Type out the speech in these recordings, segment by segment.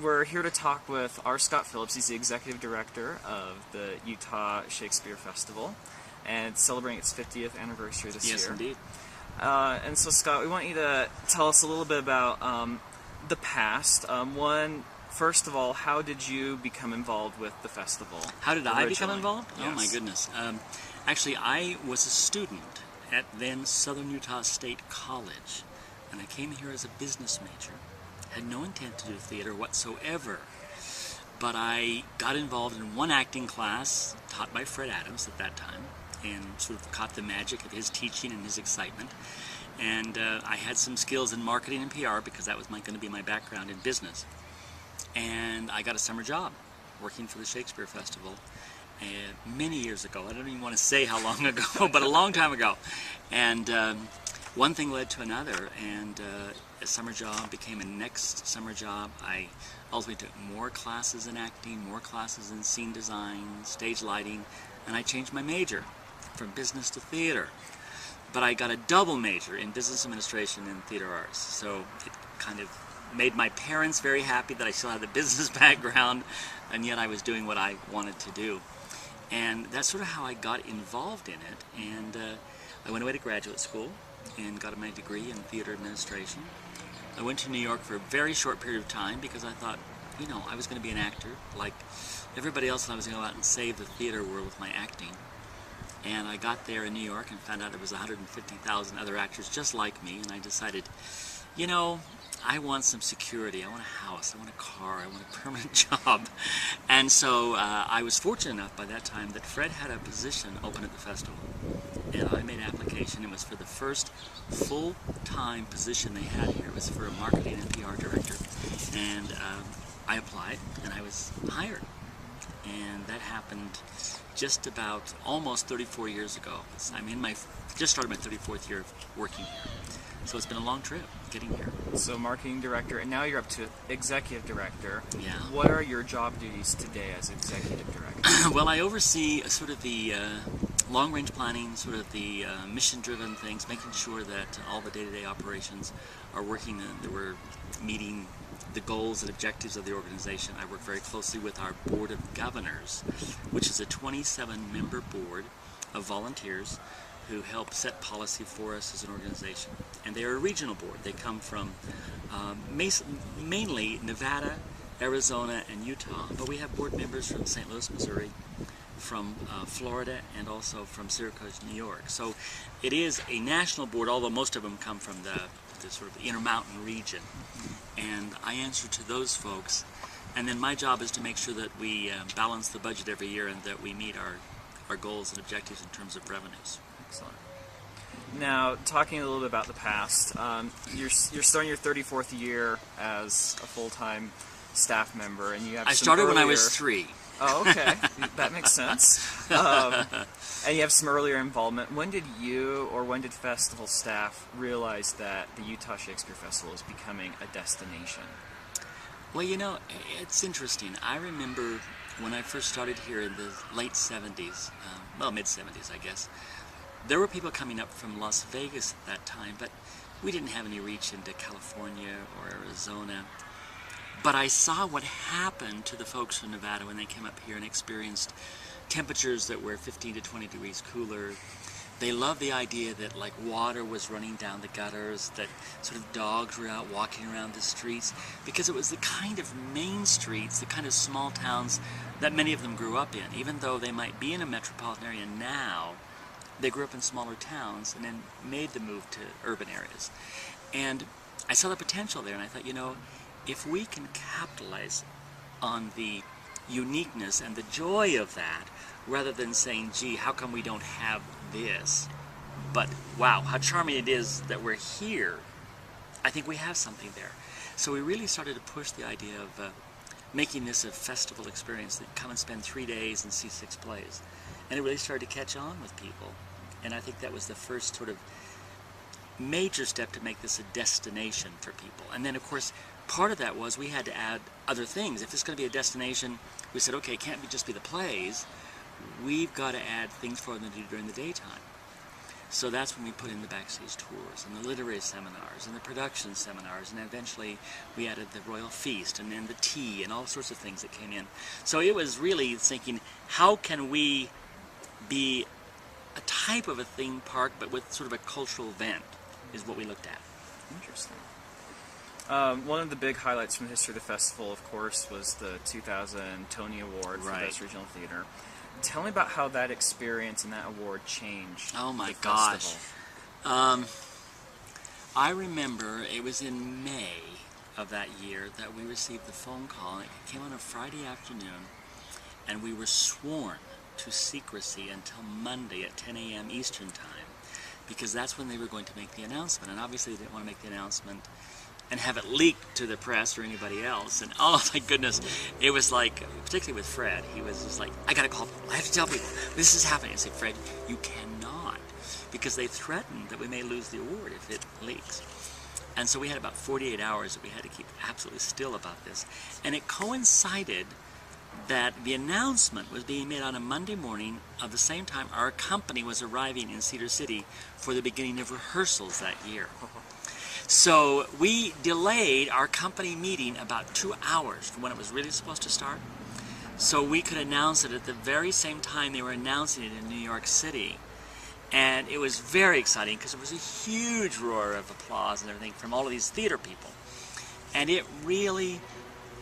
we're here to talk with R. Scott Phillips. He's the executive director of the Utah Shakespeare Festival, and it's celebrating its 50th anniversary this year. Yes, indeed. And so, Scott, we want you to tell us a little bit about the past. First of all, how did you become involved with the festival? How did I become involved? Yes. Oh, my goodness. Actually, I was a student at then Southern Utah State College, and I came here as a business major. Had no intent to do theater whatsoever, but I got involved in one acting class taught by Fred Adams at that time, and sort of caught the magic of his teaching and his excitement. And I had some skills in marketing and PR because that was going to be my background in business. And I got a summer job working for the Shakespeare Festival many years ago. I don't even want to say how long ago, but a long time ago. And one thing led to another, and a summer job became a next summer job. I ultimately took more classes in acting, more classes in scene design, stage lighting, and I changed my major from business to theater. But I got a double major in business administration and theater arts, so it kind of made my parents very happy that I still had the business background, and yet I was doing what I wanted to do. And that's sort of how I got involved in it. And I went away to graduate school and got my degree in theater administration. I went to New York for a very short period of time because I thought, you know, I was going to be an actor like everybody else, and I was going to go out and save the theater world with my acting. And I got there in New York and found out there was 150,000 other actors just like me, and I decided, you know, I want some security. I want a house. I want a car. I want a permanent job. And so I was fortunate enough by that time that Fred had a position open at the festival. And I made an application. It was for the first full-time position they had here. It was for a marketing and PR director. And I applied, and I was hired. And that happened just about almost 34 years ago. I'm just started my 34th year of working here. So it's been a long trip getting here. So marketing director, and now you're up to executive director. Yeah. What are your job duties today as executive director? Well, I oversee sort of the long-range planning, sort of the mission-driven things, making sure that all the day-to-day operations are working and that we're meeting the goals and objectives of the organization. I work very closely with our Board of Governors, which is a 27-member board of volunteers who help set policy for us as an organization. And they are a regional board. They come from mainly Nevada, Arizona, and Utah. But we have board members from St. Louis, Missouri, from Florida, and also from Syracuse, New York. So it is a national board, although most of them come from the sort of Intermountain region. And I answer to those folks. And then my job is to make sure that we balance the budget every year and that we meet our goals and objectives in terms of revenues. Excellent. Now, talking a little bit about the past, you're starting your 34th year as a full-time staff member, and you have. I started when I was 3. Oh, okay, that makes sense. And you have some earlier involvement. When did festival staff realize that the Utah Shakespeare Festival is becoming a destination? Well, you know, it's interesting. I remember when I first started here in the late 70s, mid-70s, I guess. There were people coming up from Las Vegas at that time, but we didn't have any reach into California or Arizona. But I saw what happened to the folks from Nevada when they came up here and experienced temperatures that were 15 to 20 degrees cooler. They loved the idea that like water was running down the gutters, that sort of dogs were out walking around the streets, because it was the kind of main streets, the kind of small towns that many of them grew up in. Even though they might be in a metropolitan area now, they grew up in smaller towns and then made the move to urban areas. And I saw the potential there, and I thought, you know, if we can capitalize on the uniqueness and the joy of that, rather than saying, gee, how come we don't have this? But wow, how charming it is that we're here. I think we have something there. So we really started to push the idea of making this a festival experience, that come and spend 3 days and see 6 plays. And it really started to catch on with people. And I think that was the first sort of major step to make this a destination for people. And then, of course, part of that was we had to add other things. If it's going to be a destination, we said, okay, it can't just be the plays. We've got to add things for them to do during the daytime. So that's when we put in the backstage tours and the literary seminars and the production seminars, and eventually we added the royal feast and then the tea and all sorts of things that came in. So it was really thinking, how can we be a type of a theme park but with sort of a cultural event is what we looked at. Interesting. One of the big highlights from the history of the festival, of course, was the 2000 Tony Award for Best Regional Theater. Tell me about how that experience and that award changed. Oh my the gosh. festival. I remember it was in May of that year that we received the phone call. It came on a Friday afternoon, and we were sworn to secrecy until Monday at 10 a.m. Eastern Time, because that's when they were going to make the announcement. And obviously they didn't want to make the announcement and have it leaked to the press or anybody else. And oh my goodness, it was like, particularly with Fred, he was just like, I gotta call people, I have to tell people, this is happening. I say, Fred, you cannot, because they threatened that we may lose the award if it leaks. And so we had about 48 hours that we had to keep absolutely still about this. And it coincided that the announcement was being made on a Monday morning of the same time our company was arriving in Cedar City for the beginning of rehearsals that year. So we delayed our company meeting about 2 hours from when it was really supposed to start, so we could announce it at the very same time they were announcing it in New York City. And it was very exciting because there was a huge roar of applause and everything from all of these theater people. And it really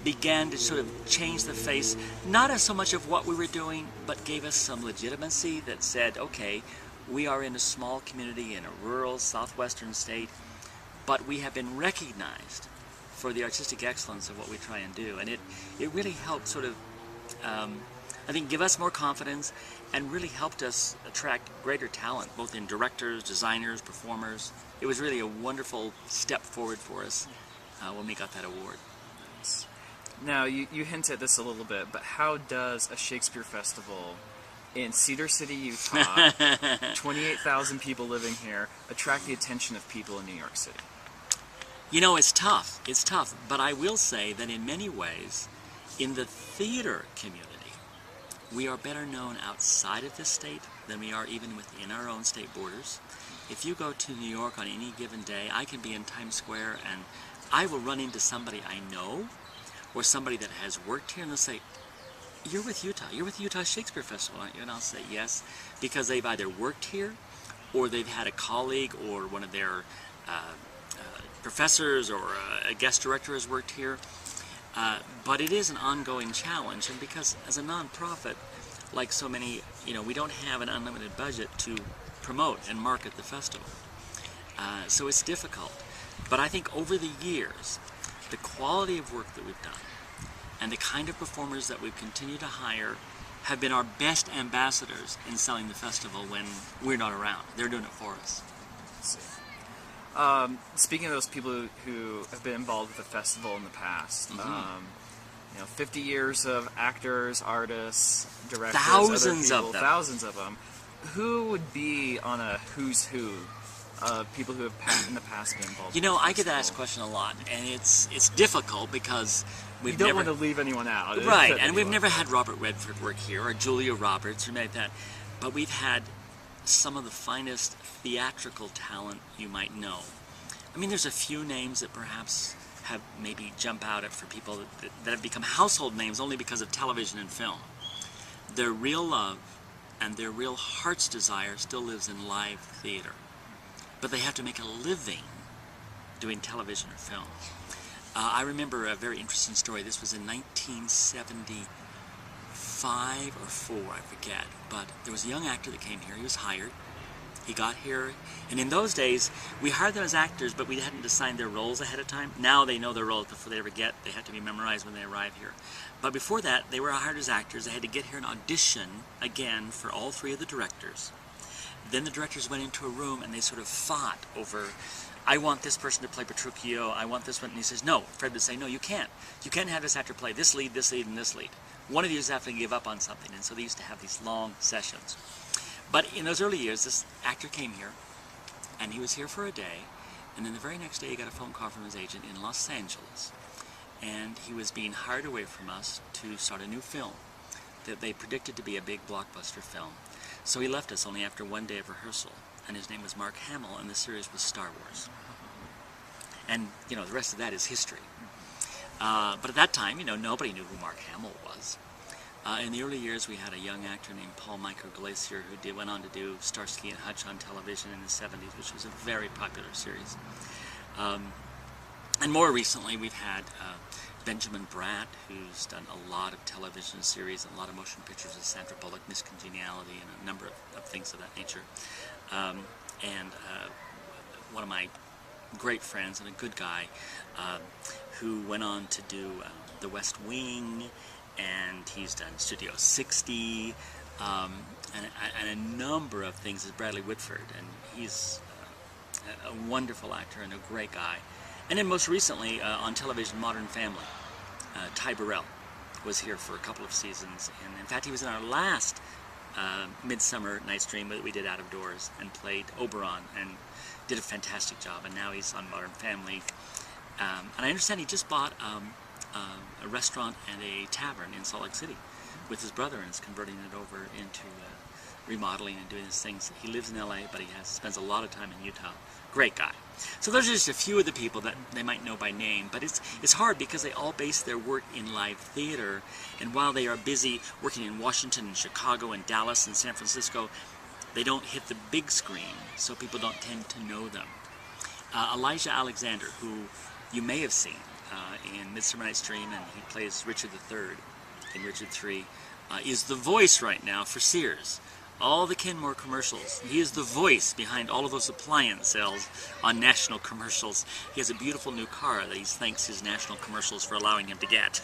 began to sort of change the face, not as so much of what we were doing, but gave us some legitimacy that said, okay, we are in a small community in a rural southwestern state, but we have been recognized for the artistic excellence of what we try and do. And it really helped sort of, I think, give us more confidence and really helped us attract greater talent, both in directors, designers, performers. It was really a wonderful step forward for us when we got that award. Now, you hint at this a little bit, but how does a Shakespeare Festival in Cedar City, Utah, 28,000 people living here, attract the attention of people in New York City? You know, it's tough. It's tough. But I will say that in many ways, in the theater community, we are better known outside of this state than we are even within our own state borders. If you go to New York on any given day, I can be in Times Square and I will run into somebody I know or somebody that has worked here, and they'll say, you're with Utah. You're with the Utah Shakespeare Festival, aren't you? And I'll say yes, because they've either worked here or they've had a colleague or one of their professors or a guest director has worked here. But it is an ongoing challenge, and because as a nonprofit, like so many, we don't have an unlimited budget to promote and market the festival. So it's difficult. But I think over the years, the quality of work that we've done and the kind of performers that we've continued to hire have been our best ambassadors in selling the festival when we're not around. They're doing it for us. Let's see. Speaking of those people who have been involved with the festival in the past, 50 years of actors, artists, directors, thousands other people, of them. Thousands of them. Who would be on a who's who of people who have in the past been involved? I get asked that question a lot, and it's difficult because we've don't never want to leave anyone out. Right, and we've never had Robert Redford work here or Julia Roberts or anything like that, but we've had some of the finest theatrical talent you might know. I mean, there's a few names that perhaps have maybe jump out at for people that have become household names only because of television and film. Their real love and their real heart's desire still lives in live theater, but they have to make a living doing television or film. I remember a very interesting story. This was in 1975 or 4, I forget. But there was a young actor that came here. He was hired. He got here. And in those days, we hired them as actors, but we hadn't assigned their roles ahead of time. Now they know their roles before they ever get. They have to be memorized when they arrive here. But before that, they were hired as actors. They had to get here and audition again for all 3 of the directors. Then the directors went into a room and they sort of fought over, I want this person to play Petruchio, I want this one, and he says, no. Fred would say, no, you can't. You can't have this actor play this lead, and this lead. One of you is have to give up on something, and so they used to have these long sessions. But in those early years, this actor came here, and he was here for a day, and then the very next day he got a phone call from his agent in Los Angeles, and he was being hired away from us to start a new film that they predicted to be a big blockbuster film. So he left us only after one day of rehearsal. and his name was Mark Hamill, and the series was Star Wars. And, you know, the rest of that is history. But at that time, you know, nobody knew who Mark Hamill was. In the early years, we had a young actor named Paul Michael Glacier who went on to do Starsky and Hutch on television in the 70s, which was a very popular series. And more recently, we've had Benjamin Bratt, who's done a lot of television series and a lot of motion pictures with Sandra Bullock, Miss Congeniality, and a number of things of that nature. And one of my great friends and a good guy who went on to do The West Wing, and he's done Studio 60, and a number of things is Bradley Whitford, and he's a wonderful actor and a great guy. And then most recently on television, Modern Family, Ty Burrell was here for a couple of seasons, and in fact he was in our last Midsummer Night's Dream that we did out of doors, and played Oberon and did a fantastic job, and now he's on Modern Family. And I understand he just bought a restaurant and a tavern in Salt Lake City with his brother, and is converting it over into remodeling and doing his things. He lives in LA, but he spends a lot of time in Utah. Great guy. So those are just a few of the people that they might know by name, but it's hard because they all base their work in live theater, and while they are busy working in Washington and Chicago and Dallas and San Francisco, they don't hit the big screen, so people don't tend to know them. Elijah Alexander, who you may have seen in Midsummer Night's Dream, and he plays Richard III in Richard III, is the voice right now for Sears. All the Kenmore commercials. He is the voice behind all of those appliance sales on national commercials. He has a beautiful new car that he thanks his national commercials for allowing him to get.